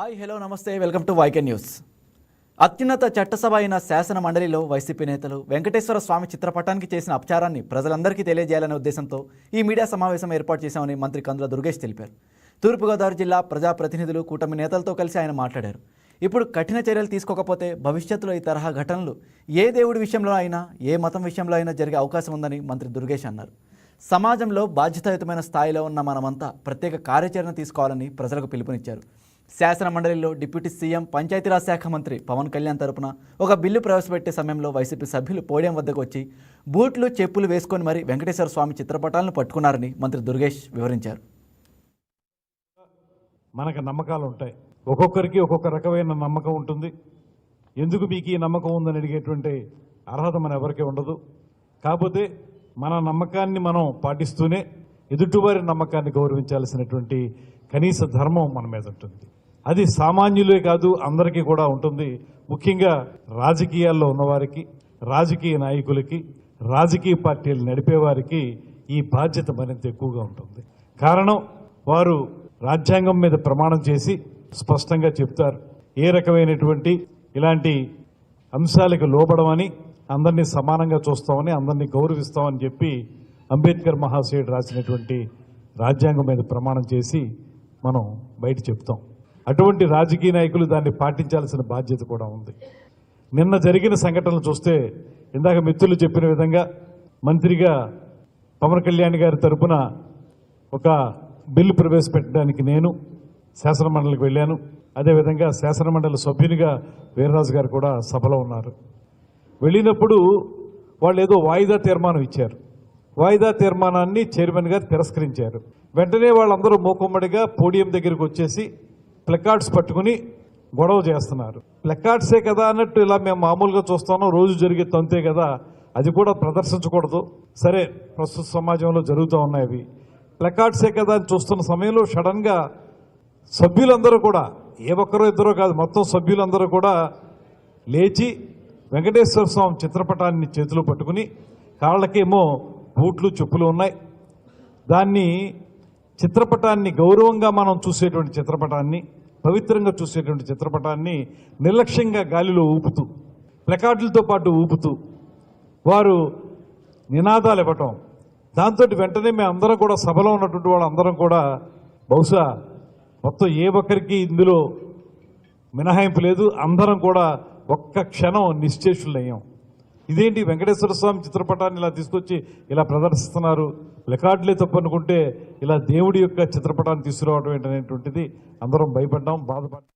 Hi hello నమస్తే welcome to YK news. అత్యున్నత చట్టసభ అయిన శాసన మండలిలో వైసీపీ నేతలు వెంకటేశ్వర స్వామి చిత్రపటానికి చేసిన అపచారాన్ని ప్రజలందరికీ తెలియజేయాలనే ఉద్దేశంతో ఈ మీడియా సమావేశం ఏర్పాటు చేశామని మంత్రి కందుల దుర్గేష్ తెలిపారు. తూర్పుగోదావరి జిల్లా ప్రజాప్రతినిధులు కూటమి నేతలతో కలిసి ఆయన మాట్లాడారు. ఇప్పుడు కఠిన చర్యలు తీసుకోకపోతే భవిష్యత్తులో ఈ తరహా ఘటనలు ఏ దేవుడి విషయంలో అయినా ఏ మతం విషయంలో అయినా జరిగే అవకాశం ఉందని మంత్రి దుర్గేష్ అన్నారు. సమాజంలో బాధ్యతాయుతమైన స్థాయిలో ఉన్న మనమంతా ప్రత్యేక కార్యాచరణ తీసుకోవాలని ప్రజలకు పిలుపునిచ్చారు. శాసన మండలిలో డిప్యూటీ సీఎం పంచాయతీరాజ్ శాఖ మంత్రి పవన్ కళ్యాణ్ తరపున ఒక బిల్లు ప్రవేశపెట్టే సమయంలో వైసీపీ సభ్యులు పోడియం వద్దకు వచ్చి బూట్లు చెప్పులు వేసుకొని మరి వెంకటేశ్వర స్వామి చిత్రపటాలను పట్టుకున్నారని మంత్రి దుర్గేష్ వివరించారు. మనకు నమ్మకాలు ఉంటాయి, ఒక్కొక్కరికి ఒక్కొక్క రకమైన నమ్మకం ఉంటుంది. ఎందుకు మీకు ఈ నమ్మకం ఉందని అడిగేటువంటి అర్హత మన ఎవరికీ ఉండదు. కాకపోతే మన నమ్మకాన్ని మనం పాటిస్తూనే ఎదుటివారి నమ్మకాన్ని గౌరవించాల్సినటువంటి కనీస ధర్మం మన మీద ఉంటుంది. అది సామాన్యులే కాదు, అందరికీ కూడా ఉంటుంది. ముఖ్యంగా రాజకీయాల్లో ఉన్నవారికి, రాజకీయ నాయకులకి, రాజకీయ పార్టీలు నడిపేవారికి ఈ బాధ్యత మరింత ఎక్కువగా ఉంటుంది. కారణం, వారు రాజ్యాంగం మీద ప్రమాణం చేసి స్పష్టంగా చెప్తారు ఏ రకమైనటువంటి ఇలాంటి అంశాలకు లోబడమని, అందరినీ సమానంగా చూస్తామని, అందరినీ గౌరవిస్తామని చెప్పి అంబేద్కర్ మహాశయుడు రాసినటువంటి రాజ్యాంగం మీద ప్రమాణం చేసి మనం బయట చెప్తాం. అటువంటి రాజకీయ నాయకులు దాన్ని పాటించాల్సిన బాధ్యత కూడా ఉంది. నిన్న జరిగిన సంఘటనలు చూస్తే, ఇందాక మిత్రులు చెప్పిన విధంగా మంత్రిగా పవన్ కళ్యాణ్ గారి తరపున ఒక బిల్లు ప్రవేశపెట్టడానికి నేను శాసనమండలికి వెళ్ళాను. అదేవిధంగా శాసనమండలి సభ్యునిగా వీర్రాజు గారు కూడా సభలో ఉన్నారు. వెళ్ళినప్పుడు వాళ్ళు ఏదో వాయిదా తీర్మానం ఇచ్చారు. వాయిదా తీర్మానాన్ని చైర్మన్ గారు తిరస్కరించారు. వెంటనే వాళ్ళందరూ మూకుమ్మడిగా పోడియం దగ్గరికి వచ్చేసి ప్లకార్డ్స్ పట్టుకుని గొడవ చేస్తున్నారు. ప్లకార్డ్సే కదా అన్నట్టు ఇలా మేము మామూలుగా చూస్తాను, రోజు జరిగే తంతే కదా, అది కూడా ప్రదర్శించకూడదు. సరే, ప్రస్తుత సమాజంలో జరుగుతూ ఉన్నాయి అవి. ప్లకార్డ్సే కదా అని చూస్తున్న సమయంలో సడన్గా సభ్యులందరూ కూడా, ఏ ఒక్కరో ఇద్దరో కాదు, మొత్తం సభ్యులందరూ కూడా లేచి వెంకటేశ్వర స్వామి చిత్రపటాన్ని చేతిలో పట్టుకుని, కాళ్ళకేమో బూట్లు చెప్పులు ఉన్నాయి. దాన్ని చిత్రపటాన్ని గౌరవంగా మనం చూసేటువంటి చిత్రపటాన్ని, పవిత్రంగా చూసేటువంటి చిత్రపటాన్ని నిర్లక్ష్యంగా గాలిలో ఊపుతూ, ప్లకార్డులతో పాటు ఊపుతూ వారు నినాదాలు ఇవ్వటం. దాంతో వెంటనే మేము అందరం కూడా, సభలో ఉన్నటువంటి వాళ్ళందరం కూడా, బహుశా మొత్తం ఏ ఒక్కరికి ఇందులో మినహాయింపు లేదు, అందరం కూడా ఒక్క క్షణం నిశ్చేషులయ్యాం. ఇదేంటి, వెంకటేశ్వర స్వామి చిత్రపటాన్ని ఇలా తీసుకొచ్చి ఇలా ప్రదర్శిస్తున్నారు, ప్లకార్డులే తప్పు అనుకుంటే ఇలా దేవుడి యొక్క చిత్రపటాన్ని తీసుకురావడం ఏంటనేటువంటిది అందరం భయపడ్డాం, బాధపడ్డాం.